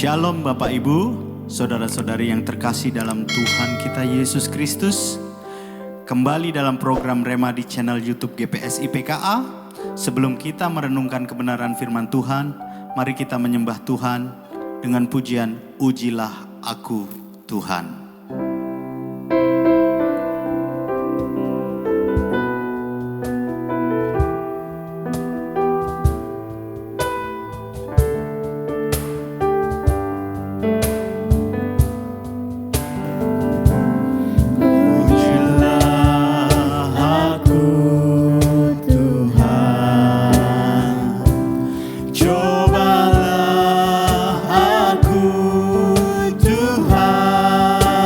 Shalom Bapak Ibu, saudara-saudari yang terkasih dalam Tuhan kita Yesus Kristus. Kembali dalam program Rema di channel YouTube GPSI PKA. Sebelum kita merenungkan kebenaran firman Tuhan, mari kita menyembah Tuhan dengan pujian Ujilah Aku Tuhan. Cobalah aku Tuhan.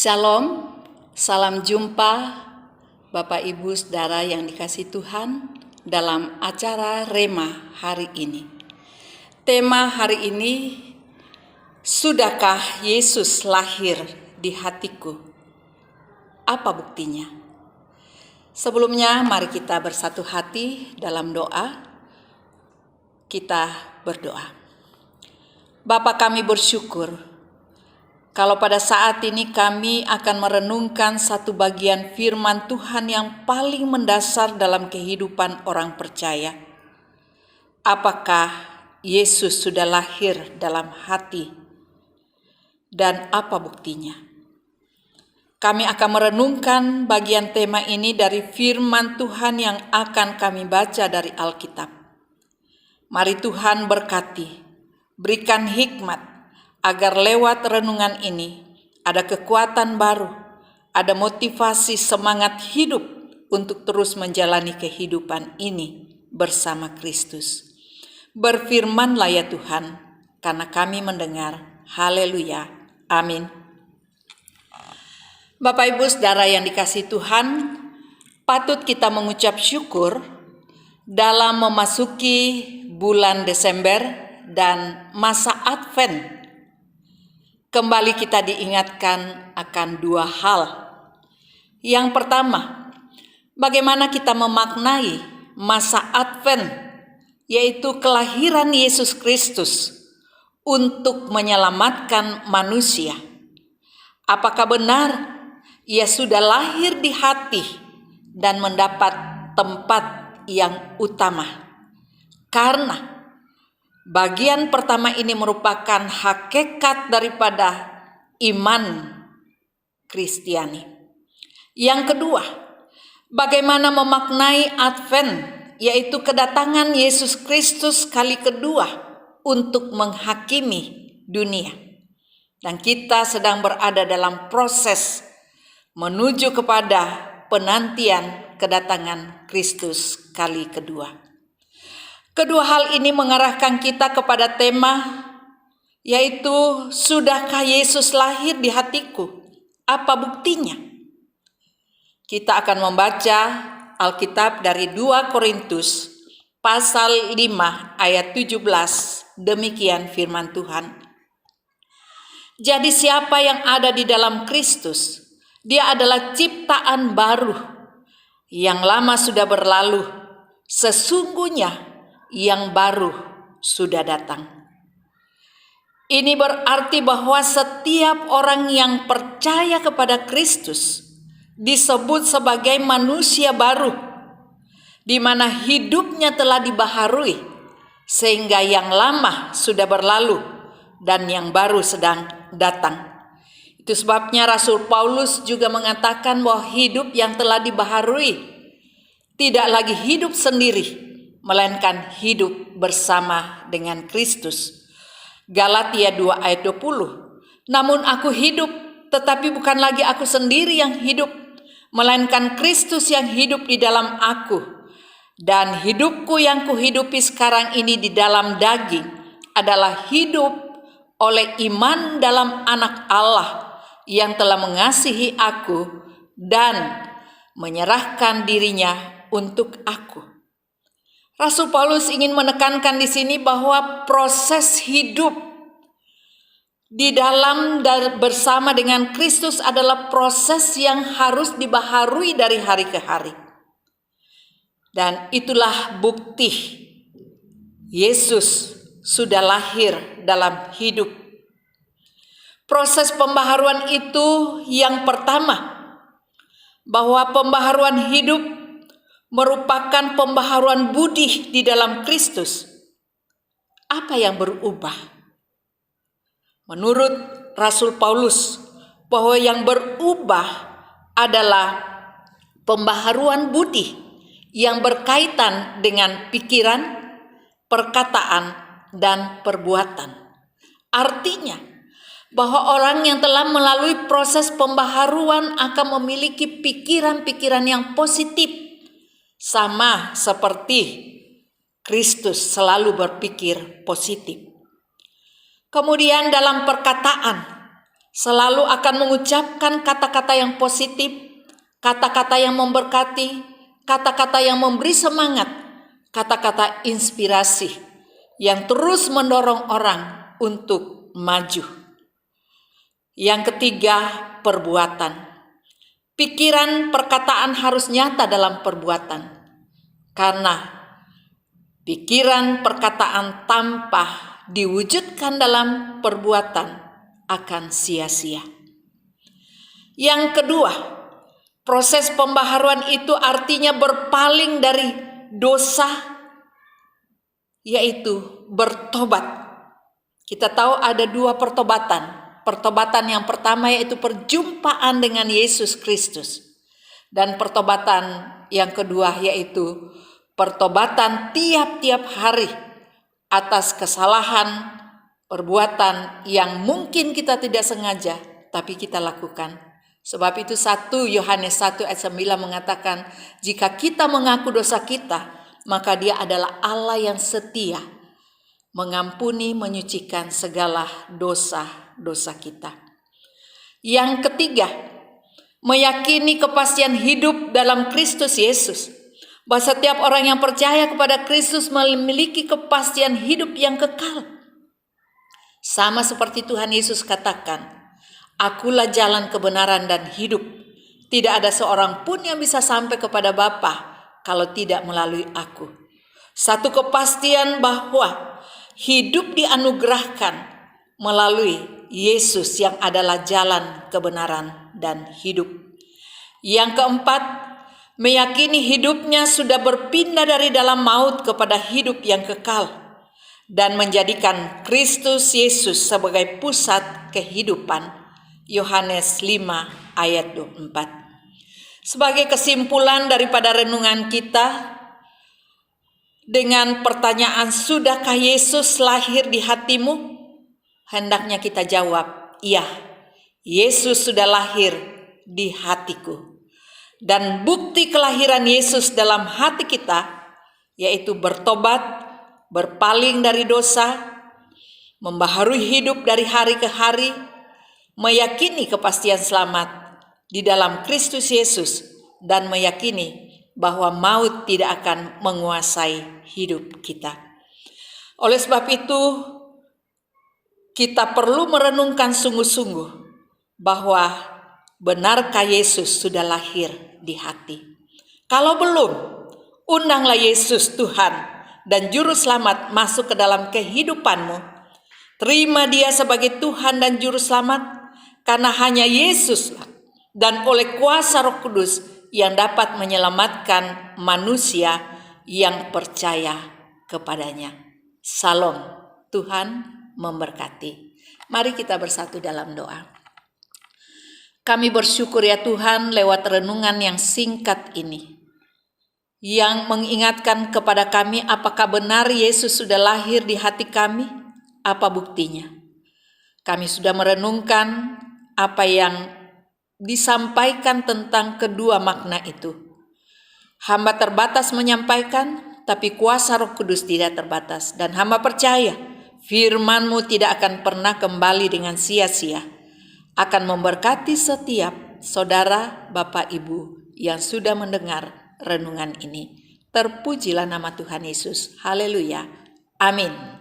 Shalom, salam jumpa Bapak Ibu Saudara yang dikasihi Tuhan dalam acara Rema hari ini. Tema hari ini, sudahkah Yesus lahir di hatiku? Apa buktinya? Sebelumnya mari kita bersatu hati dalam doa. Kita berdoa. Bapa, kami bersyukur kalau pada saat ini kami akan merenungkan satu bagian firman Tuhan yang paling mendasar dalam kehidupan orang percaya. Apakah Yesus sudah lahir dalam hati? Dan apa buktinya? Kami akan merenungkan bagian tema ini dari firman Tuhan yang akan kami baca dari Alkitab. Mari Tuhan berkati, berikan hikmat, agar lewat renungan ini ada kekuatan baru, ada motivasi semangat hidup untuk terus menjalani kehidupan ini bersama Kristus. Berfirmanlah ya Tuhan, karena kami mendengar. Haleluya. Amin. Bapak Ibu Saudara yang dikasihi Tuhan, patut kita mengucap syukur dalam memasuki bulan Desember dan masa Advent. Kembali kita diingatkan akan dua hal. Yang pertama, bagaimana kita memaknai masa Advent, yaitu kelahiran Yesus Kristus untuk menyelamatkan manusia. Apakah benar Ia sudah lahir di hati dan mendapat tempat yang utama? Karena bagian pertama ini merupakan hakikat daripada iman Kristiani. Yang kedua, bagaimana memaknai Advent, yaitu kedatangan Yesus Kristus kali kedua untuk menghakimi dunia. Dan kita sedang berada dalam proses menuju kepada penantian kedatangan Kristus kali kedua. Kedua hal ini mengarahkan kita kepada tema, yaitu sudahkah Yesus lahir di hatiku? Apa buktinya? Kita akan membaca Alkitab dari 2 Korintus pasal 5 ayat 17. Demikian firman Tuhan. Jadi siapa yang ada di dalam Kristus, dia adalah ciptaan baru. Yang lama sudah berlalu, sesungguhnya yang baru sudah datang. Ini berarti bahwa setiap orang yang percaya kepada Kristus disebut sebagai manusia baru, di mana hidupnya telah dibaharui, sehingga yang lama sudah berlalu dan yang baru sedang datang. Itu sebabnya Rasul Paulus juga mengatakan bahwa hidup yang telah dibaharui tidak lagi hidup sendiri, melainkan hidup bersama dengan Kristus. Galatia 2 ayat 20. Namun aku hidup, tetapi bukan lagi aku sendiri yang hidup, melainkan Kristus yang hidup di dalam aku. Dan hidupku yang kuhidupi sekarang ini di dalam daging adalah hidup oleh iman dalam Anak Allah yang telah mengasihi aku dan menyerahkan dirinya untuk aku. Rasul Paulus ingin menekankan di sini bahwa proses hidup di dalam dan bersama dengan Kristus adalah proses yang harus dibaharui dari hari ke hari. Dan itulah bukti Yesus sudah lahir dalam hidup. Proses pembaharuan itu yang pertama, bahwa pembaharuan hidup merupakan pembaharuan budi di dalam Kristus. Apa yang berubah? Menurut Rasul Paulus, bahwa yang berubah adalah pembaharuan budi yang berkaitan dengan pikiran, perkataan, dan perbuatan. Artinya, bahwa orang yang telah melalui proses pembaharuan akan memiliki pikiran-pikiran yang positif, sama seperti Kristus selalu berpikir positif. Kemudian dalam perkataan, selalu akan mengucapkan kata-kata yang positif, kata-kata yang memberkati, kata-kata yang memberi semangat, kata-kata inspirasi yang terus mendorong orang untuk maju. Yang ketiga, perbuatan. Pikiran, perkataan harus nyata dalam perbuatan. Karena pikiran, perkataan tanpa diwujudkan dalam perbuatan akan sia-sia. Yang kedua, proses pembaharuan itu artinya berpaling dari dosa, yaitu bertobat. Kita tahu ada dua pertobatan. Pertobatan yang pertama yaitu perjumpaan dengan Yesus Kristus. Dan pertobatan yang kedua yaitu pertobatan tiap-tiap hari atas kesalahan, perbuatan yang mungkin kita tidak sengaja tapi kita lakukan. Sebab itu 1 Yohanes 1 ayat 9 mengatakan, jika kita mengaku dosa kita, maka Dia adalah Allah yang setia, mengampuni, menyucikan segala dosa-dosa kita. Yang ketiga, meyakini kepastian hidup dalam Kristus Yesus. Bahwa setiap orang yang percaya kepada Kristus memiliki kepastian hidup yang kekal. Sama seperti Tuhan Yesus katakan, Akulah jalan kebenaran dan hidup. Tidak ada seorang pun yang bisa sampai kepada Bapa kalau tidak melalui aku. Satu kepastian bahwa hidup dianugerahkan melalui Yesus yang adalah jalan kebenaran dan hidup. Yang keempat, meyakini hidupnya sudah berpindah dari dalam maut kepada hidup yang kekal dan menjadikan Kristus Yesus sebagai pusat kehidupan. Yohanes 5 ayat 24. Sebagai kesimpulan daripada renungan kita, dengan pertanyaan, sudahkah Yesus lahir di hatimu? Hendaknya kita jawab, iya, Yesus sudah lahir di hatiku. Dan bukti kelahiran Yesus dalam hati kita, yaitu bertobat, berpaling dari dosa, membaharui hidup dari hari ke hari, meyakini kepastian selamat di dalam Kristus Yesus, dan meyakini bahwa maut tidak akan menguasai hidup kita. Oleh sebab itu, kita perlu merenungkan sungguh-sungguh bahwa benarkah Yesus sudah lahir di hati? Kalau belum, undanglah Yesus Tuhan dan Juru Selamat masuk ke dalam kehidupanmu. Terima Dia sebagai Tuhan dan Juru Selamat, karena hanya Yesus dan oleh kuasa Roh Kudus yang dapat menyelamatkan manusia yang percaya kepadanya. Salam, Tuhan memberkati. Mari kita bersatu dalam doa. Kami bersyukur ya Tuhan lewat renungan yang singkat ini, yang mengingatkan kepada kami apakah benar Yesus sudah lahir di hati kami, apa buktinya. Kami sudah merenungkan apa yang disampaikan tentang kedua makna itu. Hamba terbatas menyampaikan, tapi kuasa Roh Kudus tidak terbatas. Dan hamba percaya firman-Mu tidak akan pernah kembali dengan sia-sia. Akan memberkati setiap saudara, Bapak, Ibu yang sudah mendengar renungan ini. Terpujilah nama Tuhan Yesus. Haleluya. Amin.